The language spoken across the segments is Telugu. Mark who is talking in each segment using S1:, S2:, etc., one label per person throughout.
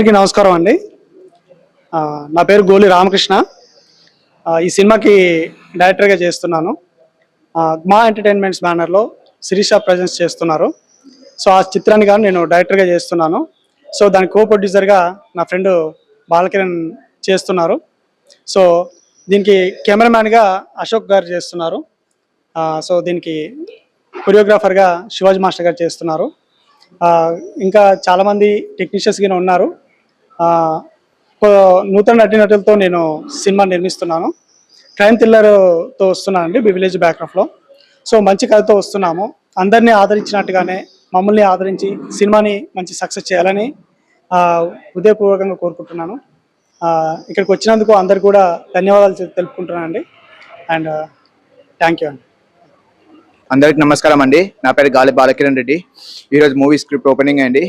S1: అందరికీ నమస్కారం అండి. నా పేరు గోలి రామకృష్ణ. ఈ సినిమాకి డైరెక్టర్గా చేస్తున్నాను. మా ఎంటర్టైన్మెంట్స్ బ్యానర్లో శిరీష ప్రజెన్స్ చేస్తున్నారు. సో ఆ చిత్రాన్ని కానీ నేను డైరెక్టర్గా చేస్తున్నాను. సో దాని కో ప్రొడ్యూసర్గా నా ఫ్రెండ్ బాలకిరణ్ చేస్తున్నారు. సో దీనికి కెమెరామ్యాన్గా అశోక్ గారు చేస్తున్నారు. సో దీనికి కొరియోగ్రాఫర్గా శివాజీ మాస్టర్ గారు చేస్తున్నారు. ఇంకా చాలామంది టెక్నీషియన్స్గా ఉన్నారు. నూతన నటీనటులతో నేను సినిమా నిర్మిస్తున్నాను. క్రైమ్ థ్రిల్లర్తో వస్తున్నానండి, విలేజ్ బ్యాక్గ్రౌండ్లో. సో మంచి కథతో వస్తున్నాము. అందరినీ ఆదరించినట్టుగానే మమ్మల్ని ఆదరించి సినిమాని మంచి సక్సెస్ చేయాలని హృదయపూర్వకంగా కోరుకుంటున్నాను. ఇక్కడికి వచ్చినందుకు అందరు కూడా ధన్యవాదాలు తెలుపుకుంటున్నానండి. అండ్ థ్యాంక్ యూ అండి.
S2: అందరికి నమస్కారం అండి. నా పేరు గాలి బాలకిరణ్ రెడ్డి. ఈరోజు మూవీ స్క్రిప్ట్ ఓపెనింగ్ అండి.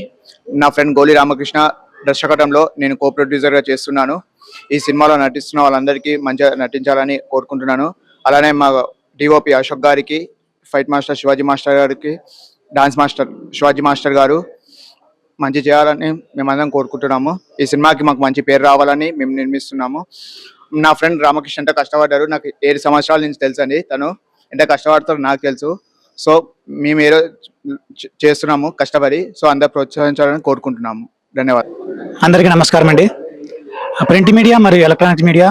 S2: నా ఫ్రెండ్ గోలి రామకృష్ణ దర్శకత్వంలో నేను కో ప్రొడ్యూసర్గా చేస్తున్నాను. ఈ సినిమాలో నటిస్తున్న వాళ్ళందరికీ మంచిగా నటించాలని కోరుకుంటున్నాను. అలానే మా డిఓపి అశోక్ గారికి, ఫైట్ మాస్టర్ శివాజీ మాస్టర్ గారికి, డాన్స్ మాస్టర్ శివాజీ మాస్టర్ గారు మంచి చేయాలని మేమందరం కోరుకుంటున్నాము. ఈ సినిమాకి మాకు మంచి పేరు రావాలని మేము నిర్మిస్తున్నాము. నా ఫ్రెండ్ రామకృష్ణ ఎంత కష్టపడ్డారు నాకు 7 సంవత్సరాల నుంచి తెలుసండి. తను ఎంత కష్టపడతారో నాకు తెలుసు. సో మేము ఏదో చేస్తున్నాము కష్టపడి. సో అందరు ప్రోత్సహించాలని కోరుకుంటున్నాము. ధన్యవాదాలు.
S3: అందరికీ నమస్కారం అండి. ప్రింట్ మీడియా మరియు ఎలక్ట్రానిక్ మీడియా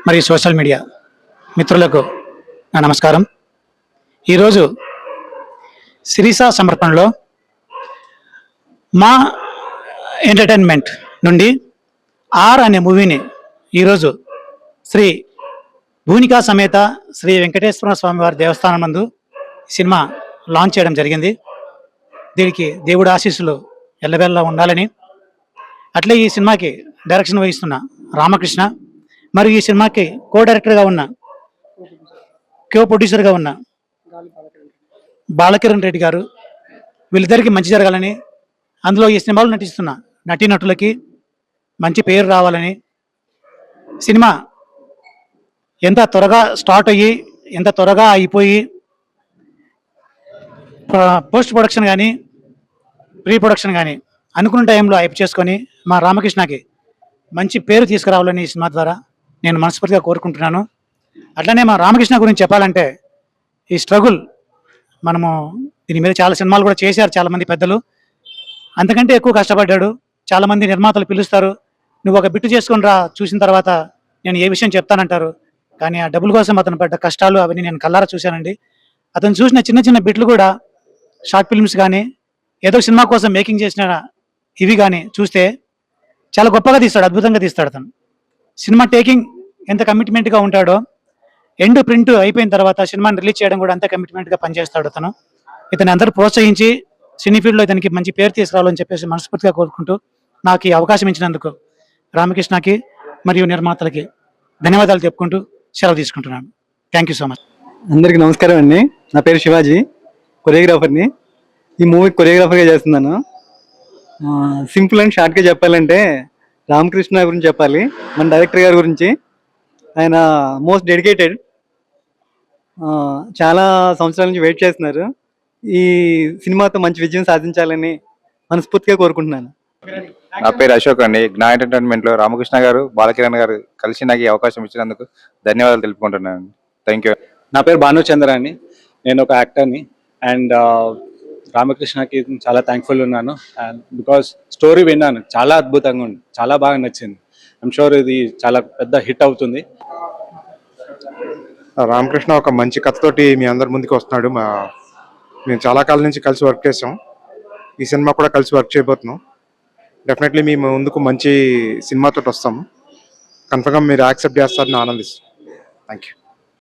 S3: మరియు సోషల్ మీడియా మిత్రులకు నా నమస్కారం. ఈరోజు శిరీష సమర్పణలో మా ఎంటర్టైన్మెంట్ నుండి ఆర్ అనే మూవీని ఈరోజు శ్రీ భూనికా సమేత శ్రీ వెంకటేశ్వర స్వామి వారి దేవస్థానం నందు సినిమా లాంచ్ చేయడం జరిగింది. దీనికి దేవుడి ఆశీస్సులు ఎల్లవెల్లా ఉండాలని, అట్లే ఈ సినిమాకి డైరెక్షన్ వహిస్తున్న రామకృష్ణ మరియు ఈ సినిమాకి కో డైరెక్టర్గా ఉన్న కో ప్రొడ్యూసర్గా ఉన్న బాలకిరణ్ రెడ్డి గారు, వీళ్ళిద్దరికీ మంచి జరగాలని, అందులో ఈ సినిమాలో నటిస్తున్న నటీనటులకి మంచి పేరు రావాలని, సినిమా ఎంత త్వరగా స్టార్ట్ అయ్యి ఎంత త్వరగా అయిపోయి పోస్ట్ ప్రొడక్షన్ కానీ ప్రీ ప్రొడక్షన్ కానీ అనుకున్న టైంలో అయిపు చేసుకొని మా రామకృష్ణకి మంచి పేరు తీసుకురావాలని ఈ సినిమా ద్వారా నేను మనస్ఫూర్తిగా కోరుకుంటున్నాను. అట్లనే మా రామకృష్ణ గురించి చెప్పాలంటే ఈ స్ట్రగుల్ మనము దీని మీద చాలా సినిమాలు కూడా చేశారు చాలామంది పెద్దలు. అంతకంటే ఎక్కువ కష్టపడ్డాడు. చాలామంది నిర్మాతలు పిలుస్తారు, నువ్వు ఒక బిట్టు చేసుకొని రా, చూసిన తర్వాత నేను ఏ విషయం చెప్తానంటారు. కానీ ఆ డబ్బుల కోసం అతను పడ్డ కష్టాలు అవన్నీ నేను కళ్ళారా చూశానండి. అతను చూసిన చిన్న చిన్న బిట్లు కూడా షార్ట్ ఫిల్మ్స్ కానీ ఏదో సినిమా కోసం మేకింగ్ చేసిన ఇవి కానీ చూస్తే చాలా గొప్పగా తీస్తాడు, అద్భుతంగా తీస్తాడు. అతను సినిమా టేకింగ్ ఎంత కమిట్మెంట్గా ఉంటాడో, ఎండ్ ప్రింట్ అయిపోయిన తర్వాత సినిమాని రిలీజ్ చేయడం కూడా అంత కమిట్మెంట్గా పనిచేస్తాడు అతను. ఇతను అందరూ ప్రోత్సహించి సినీ ఫీల్డ్లో ఇతనికి మంచి పేరు తీసుకురావాలని చెప్పేసి మనస్ఫూర్తిగా కోరుకుంటూ నాకు ఈ అవకాశం ఇచ్చినందుకు రామకృష్ణకి మరియు నిర్మాతలకి ధన్యవాదాలు చెప్పుకుంటూ సెలవు తీసుకుంటున్నాను. Thank you so much.
S4: అందరికీ నమస్కారం అండి. నా పేరు శివాజీ, కొరియోగ్రాఫర్ని. ఈ మూవీ కొరియోగ్రాఫర్గా చేస్తున్నాను. సింపుల్ అండ్ షార్ట్గా చెప్పాలంటే రామకృష్ణ గురించి చెప్పాలి. మన డైరెక్టర్ గారి గురించి. ఆయన మోస్ట్ డెడికేటెడ్. చాలా సంవత్సరాల నుంచి వెయిట్ చేస్తున్నారు. ఈ సినిమాతో మంచి విజయం సాధించాలని మనస్ఫూర్తిగా కోరుకుంటున్నాను.
S5: నా పేరు అశోక్ అండి. జ్ఞా ఎంటర్టైన్మెంట్లో రామకృష్ణ గారు, బాలకిరణ్ గారు కలిసి నాకు ఈ అవకాశం ఇచ్చినందుకు ధన్యవాదాలు తెలుపుకుంటున్నాను. Thank you.
S6: నా పేరు భానుచంద్ర అండి. నేను ఒక యాక్టర్ని. అండ్ రామకృష్ణకి చాలా థ్యాంక్ఫుల్ ఉన్నాను. అండ్ బికాస్ స్టోరీ విన్నాను, చాలా అద్భుతంగా ఉంది, చాలా బాగా నచ్చింది. ఐమ్ షూర్ ఇది చాలా పెద్ద హిట్ అవుతుంది.
S7: రామకృష్ణ ఒక మంచి కథతోటి మీ అందరి ముందుకు వస్తున్నాడు. మేము చాలా కాలం నుంచి కలిసి వర్క్ చేసాం. ఈ సినిమా కూడా కలిసి వర్క్ చేయబోతున్నాం. డెఫినెట్లీ మేము ముందుకు మంచి సినిమాతో వస్తాము. కన్ఫర్మ్గా మీరు యాక్సెప్ట్ చేస్తారని ఆనందిస్తాం. Thank you.